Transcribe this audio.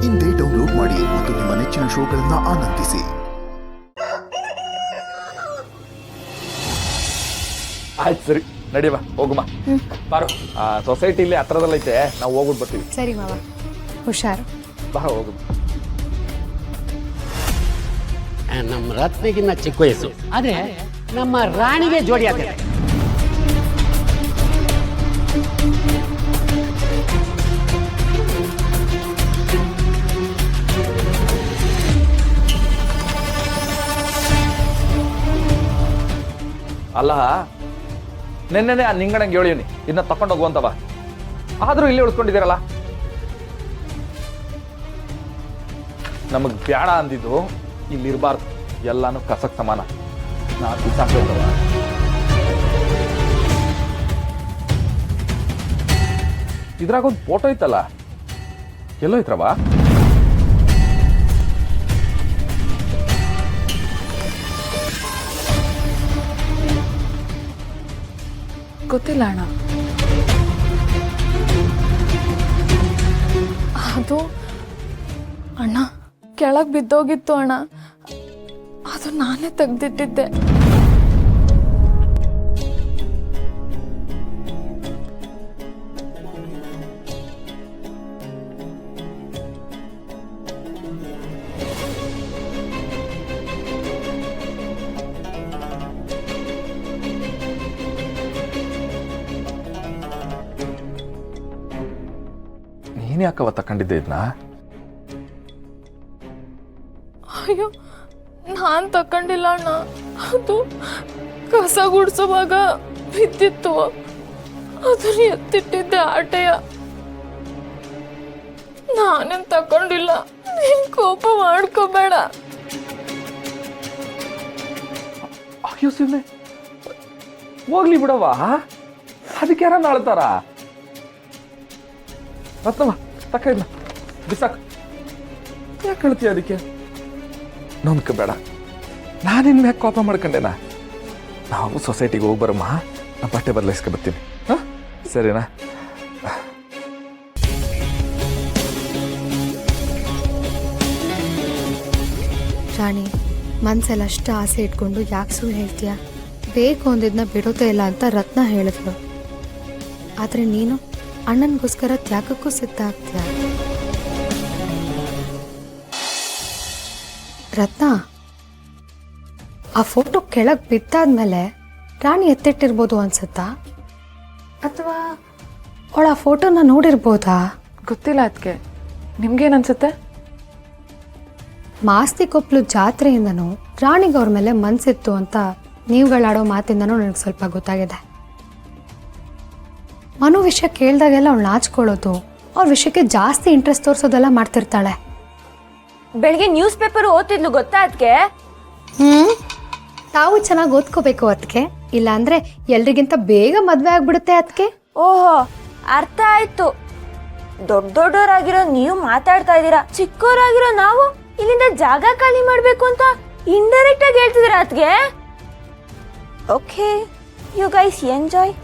ಇಂದೇ ಡೌನ್ಲೋಡ್ ಮಾಡಿ ಮತ್ತು ನಿಮ್ಮ ನೆಚ್ಚಿನ ಶೋಗಳನ್ನು ಆನಂದಿಸಿ. ಆಯ್ತು ಸರಿ, ನಡಿಯವ ಹೋಗುಮ. ಬಾರು, ಸೊಸೈಟಿಲಿ ಹತ್ರದಲ್ಲೈತೆ, ನಾವು ಹೋಗ್ಬಿಟ್ಟು ಬರ್ತೀವಿ. ಸರಿ ಮಾವ, ಹುಷಾರು. ಬಾ ಹೋಗುಮ. ನಮ್ಮ ರತ್ನಿಗಿನ್ನ ಚಿಕ್ಕ ವಯಸ್ಸು, ಆದ್ರೆ ನಮ್ಮ ರಾಣಿಗೆ ಜೋಡಿ ಆಗಿದೆ. ಅಲ್ಲ, ನೆನ್ನೆನೆ ಆ ನಿಂಗಣಂಗೆ ಹೇಳಿವ್ನಿ ಇದನ್ನ ತಕೊಂಡು ಹೋಗುವಂತವ, ಆದ್ರೂ ಇಲ್ಲಿ ಉಳ್ಕೊಂಡಿದ್ದೀರಲ್ಲ. ನಮಗ್ ಬ್ಯಾಡ ಅಂದಿದ್ದು ಇಲ್ಲಿರ್ಬಾರ್ದು, ಎಲ್ಲಾನು ಕಸಕ್ ಸಮಾನ. ನಾ ಬಿಸಾಕ್ತವ. ಇದ್ರಾಗ ಒಂದು ಫೋಟೋ ಐತಲ್ಲ, ಎಲ್ಲೋ ಐತ್ರವ? ಗೊತ್ತಿಲ್ಲ ಅಣ್ಣ. ಅದು ಅಣ್ಣ ಕೆಳಗೆ ಬಿದ್ದೋಗಿತ್ತು ಅಣ್ಣ, ಅದು ನಾನೇ ತೆಗ್ದಿಟ್ಟಿದ್ದೆ. ನೀನ್ ಯಾಕವ ತಕೊಂಡಿದ್ದೆ ಇದನ್ನ? ಅಯ್ಯೋ, ನಾನ್ ತಕೊಂಡಿಲ್ಲ ಅಣ್ಣ, ಅದು ಕಸ ಗುಡ್ಸೋವಾಗ ಬಿದ್ದಿತ್ತು, ಅದನ್ನ ಎತ್ತಿಟ್ಟಿದ್ದೆ ಆಟೆಯ. ನಾನೇನ್ ತಕೊಂಡಿಲ್ಲ, ನೀನ್ ಕೋಪ ಮಾಡ್ಕೋಬೇಡ. ಅಯ್ಯೋ ಶಿವನೆ, ಹೋಗ್ಲಿ ಬಿಡವಾ, ಅದಕ್ಕೆ ಯಾರ ಆಳ್ತಾರ? ರತ್ನವ ತಕ್ಕ ಇಲ್ಲ, ಬಿಸಾಕ್. ಯಾಕೆ ಹೇಳ್ತೀಯ ಅದಕ್ಕೆ? ನೊಂದ್ಕೋಬೇಡ, ನಾನಿನ್ ಮ್ಯಾಕ್ ಕೋಪ ಮಾಡ್ಕೊಂಡೆನಾ? ನಾವು ಸೊಸೈಟಿಗೆ ಹೋಗಿ ಬರಮ್ಮ, ನಾ ಬಟ್ಟೆ ಬದಲಾಯಿಸ್ಕೊ ಬರ್ತೀನಿ. ಹಾ ಸರಿನಾ? ರಾಣಿ, ಮನ್ಸಲ್ಲಿ ಅಷ್ಟು ಆಸೆ ಇಟ್ಕೊಂಡು ಯಾಕೆ ಸುಳ್ಳು ಹೇಳ್ತೀಯ? ಬೇಕು ಅಂದಿದ್ನ ಬಿಡೋದೇ ಇಲ್ಲ ಅಂತ ರತ್ನ ಹೇಳಿದ್ಲು, ಆದ್ರೆ ನೀನು ಅಣ್ಣನಿಗೋಸ್ಕರ ತ್ಯಾಗಕ್ಕೂ ಸಿದ್ಧ ಆಗ್ತೀಯ. ರತ್ನ, ಆ ಫೋಟೋ ಕೆಳಗೆ ಬಿದ್ದಾದ್ಮೇಲೆ ರಾಣಿ ಎತ್ತಿಟ್ಟಿರ್ಬೋದು ಅನ್ಸುತ್ತಾ, ಅಥವಾ ಅವಳ ಆ ಫೋಟೋನ ನೋಡಿರ್ಬೋದಾ? ಗೊತ್ತಿಲ್ಲ ಅದಕ್ಕೆ, ನಿಮ್ಗೇನ್ ಅನ್ಸುತ್ತೆ? ಮಾಸ್ತಿಕೊಪ್ಲು ಜಾತ್ರೆಯಿಂದನೂ ರಾಣಿಗೆ ಅವ್ರ ಮೇಲೆ ಮನ್ಸಿತ್ತು ಅಂತ ನೀವುಗಳಾಡೋ ಮಾತಿಂದನೂ ನನಗೆ ಸ್ವಲ್ಪ ಗೊತ್ತಾಗಿದೆ. ಮನು ವಿಷಯ ಕೇಳಿದಾಗೆಲ್ಲ ಅವಳು ನಾಚ್ಕೊಳ್ಳೋದು, ಅವ್ರ ವಿಷಯಕ್ಕೆ ಜಾಸ್ತಿ ಇಂಟ್ರೆಸ್ಟ್ ತೋರಿಸೋದೆಲ್ಲ ಮಾಡ್ತಿರ್ತಾಳೆ. ಬೆಳಿಗ್ಗೆ ನ್ಯೂಸ್ ಪೇಪರ್ ಓದ್ತಿದ್ಲು, ಗೊತ್ತಾ ಅದಕ್ಕೆ? ತಾವು ಚೆನ್ನಾಗಿ ಓದ್ಕೋಬೇಕು ಅದಕ್ಕೆ, ಇಲ್ಲ ಅಂದ್ರೆ ಎಲ್ರಿಗಿಂತ ಬೇಗ ಮದ್ವೆ ಆಗ್ಬಿಡುತ್ತೆ ಅದಕ್ಕೆ. ಓಹೋ, ಅರ್ಥ ಆಯ್ತು. ದೊಡ್ಡವರಾಗಿರೋ ನೀವು ಮಾತಾಡ್ತಾ ಇದ್ದೀರಾ, ಚಿಕ್ಕವರಾಗಿರೋ ನಾವು ಇಲ್ಲಿಂದ ಜಾಗ ಖಾಲಿ ಮಾಡ್ಬೇಕು ಅಂತ ಇಂಡೈರೆಕ್ಟ್ ಆಗಿ ಹೇಳ್ತಿದ್ದೀರಾ ಅದಕ್ಕೆ. Okay, you guys enjoy.